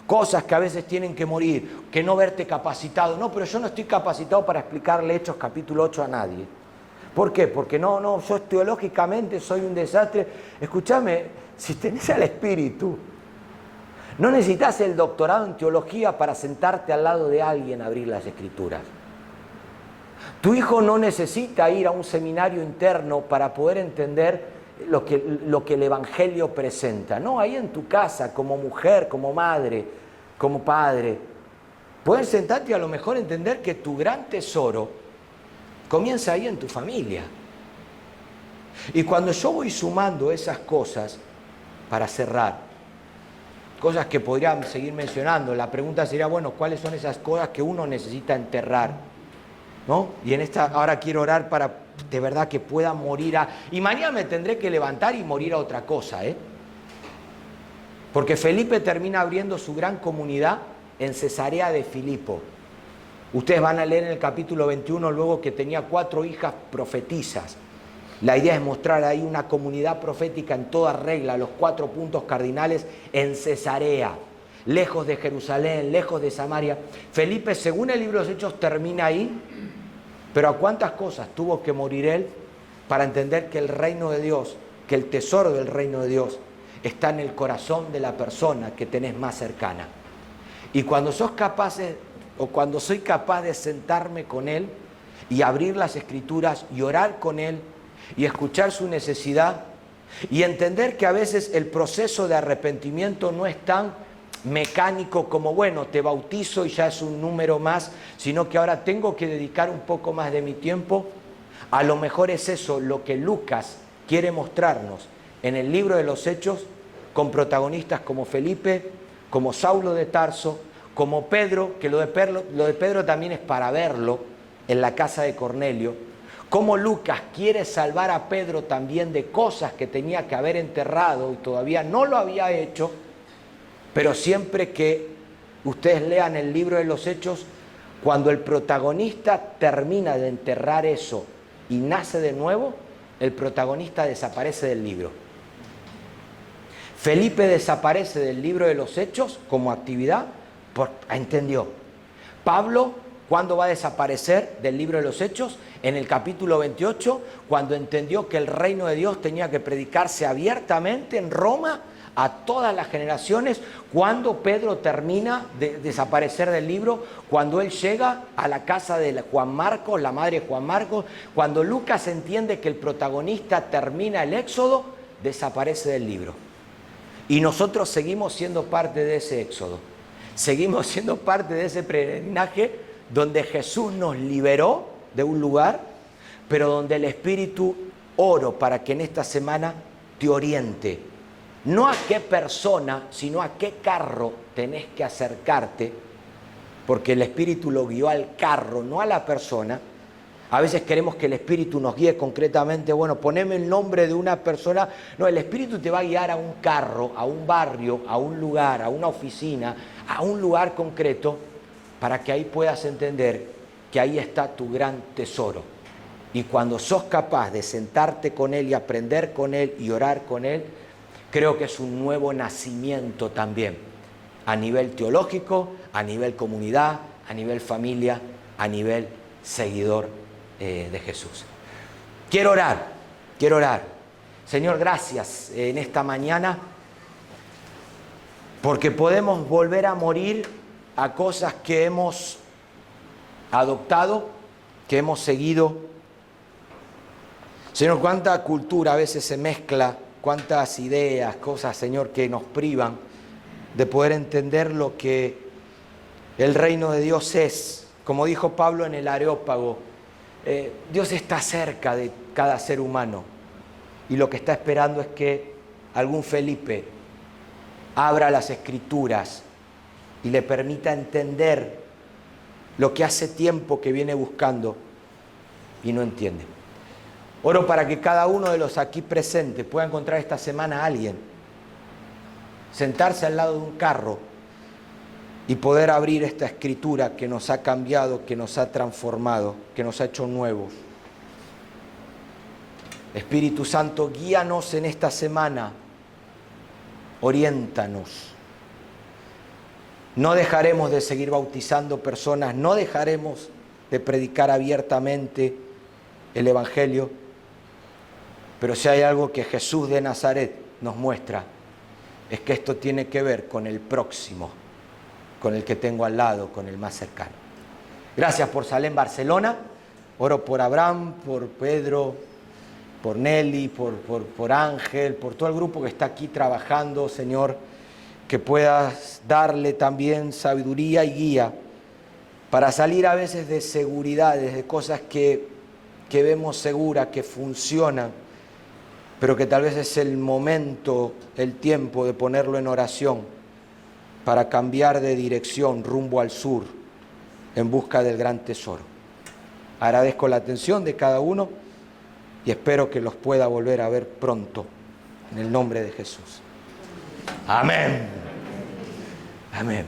Cosas que a veces tienen que morir, que no verte capacitado. No, pero yo no estoy capacitado para explicarle Hechos capítulo 8 a nadie. ¿Por qué? Porque no, yo teológicamente soy un desastre. Escúchame, si tenés al Espíritu, no necesitas el doctorado en teología para sentarte al lado de alguien a abrir las Escrituras. Tu hijo no necesita ir a un seminario interno para poder entender lo que el Evangelio presenta. No, ahí en tu casa, como mujer, como madre, como padre, puedes sentarte y a lo mejor entender que tu gran tesoro comienza ahí en tu familia. Y cuando yo voy sumando esas cosas, para cerrar, cosas que podrían seguir mencionando, la pregunta sería, bueno, ¿cuáles son esas cosas que uno necesita enterrar? ¿No? Y ahora quiero orar para de verdad que pueda morir y mañana me tendré que levantar y morir a otra cosa, porque Felipe termina abriendo su gran comunidad en Cesarea de Filipo. Ustedes van a leer en el capítulo 21 luego que tenía 4 hijas profetisas. La idea es mostrar ahí una comunidad profética en toda regla, los 4 puntos cardinales en Cesarea, lejos de Jerusalén, lejos de Samaria. Felipe, según el libro de los Hechos, termina ahí. Pero ¿a cuántas cosas tuvo que morir él para entender que el reino de Dios, que el tesoro del reino de Dios está en el corazón de la persona que tenés más cercana? Y cuando soy capaz de sentarme con él y abrir las Escrituras y orar con él y escuchar su necesidad y entender que a veces el proceso de arrepentimiento no es tan mecánico como, bueno, te bautizo y ya es un número más, sino que ahora tengo que dedicar un poco más de mi tiempo. A lo mejor es eso lo que Lucas quiere mostrarnos en el libro de los Hechos, con protagonistas como Felipe, como Saulo de Tarso, como Pedro, que lo de Pedro también es para verlo en la casa de Cornelio, como Lucas quiere salvar a Pedro también de cosas que tenía que haber enterrado y todavía no lo había hecho. Pero siempre que ustedes lean el libro de los Hechos, cuando el protagonista termina de enterrar eso y nace de nuevo, el protagonista desaparece del libro. Felipe desaparece del libro de los Hechos como actividad, entendió. Pablo, ¿cuándo va a desaparecer del libro de los Hechos? En el capítulo 28, cuando entendió que el reino de Dios tenía que predicarse abiertamente en Roma, a todas las generaciones. Cuando Pedro termina de desaparecer del libro, cuando él llega a la casa de Juan Marcos, la madre de Juan Marcos, cuando Lucas entiende que el protagonista termina el éxodo, desaparece del libro. Y nosotros seguimos siendo parte de ese éxodo, seguimos siendo parte de ese peregrinaje donde Jesús nos liberó de un lugar, pero donde el Espíritu, oro para que en esta semana te oriente. No a qué persona, sino a qué carro tenés que acercarte, porque el Espíritu lo guió al carro, no a la persona. A veces queremos que el Espíritu nos guíe concretamente, bueno, poneme el nombre de una persona. No, el Espíritu te va a guiar a un carro, a un barrio, a un lugar, a una oficina, a un lugar concreto, para que ahí puedas entender que ahí está tu gran tesoro. Y cuando sos capaz de sentarte con Él y aprender con Él y orar con Él, creo que es un nuevo nacimiento también, a nivel teológico, a nivel comunidad, a nivel familia, a nivel seguidor de Jesús. Quiero orar. Señor, gracias en esta mañana Porque podemos volver a morir a cosas que hemos adoptado, que hemos seguido. Señor, cuánta cultura a veces se mezcla, cuántas ideas, cosas, Señor, que nos privan de poder entender lo que el reino de Dios es. Como dijo Pablo en el Areópago, Dios está cerca de cada ser humano y lo que está esperando es que algún Felipe abra las Escrituras y le permita entender lo que hace tiempo que viene buscando y no entiende. Oro para que cada uno de los aquí presentes pueda encontrar esta semana a alguien, sentarse al lado de un carro y poder abrir esta Escritura que nos ha cambiado, que nos ha transformado, que nos ha hecho nuevos. Espíritu Santo, guíanos en esta semana, oriéntanos. No dejaremos de seguir bautizando personas, no dejaremos de predicar abiertamente el Evangelio, pero si hay algo que Jesús de Nazaret nos muestra, es que esto tiene que ver con el próximo, con el que tengo al lado, con el más cercano. Gracias por Salem Barcelona, oro por Abraham, por Pedro, por Nelly, por Ángel, por todo el grupo que está aquí trabajando, Señor, que puedas darle también sabiduría y guía para salir a veces de seguridades, de cosas que vemos seguras, que funcionan, pero que tal vez es el momento, el tiempo de ponerlo en oración para cambiar de dirección rumbo al sur en busca del gran tesoro. Agradezco la atención de cada uno y espero que los pueda volver a ver pronto, en el nombre de Jesús. Amén. Amén.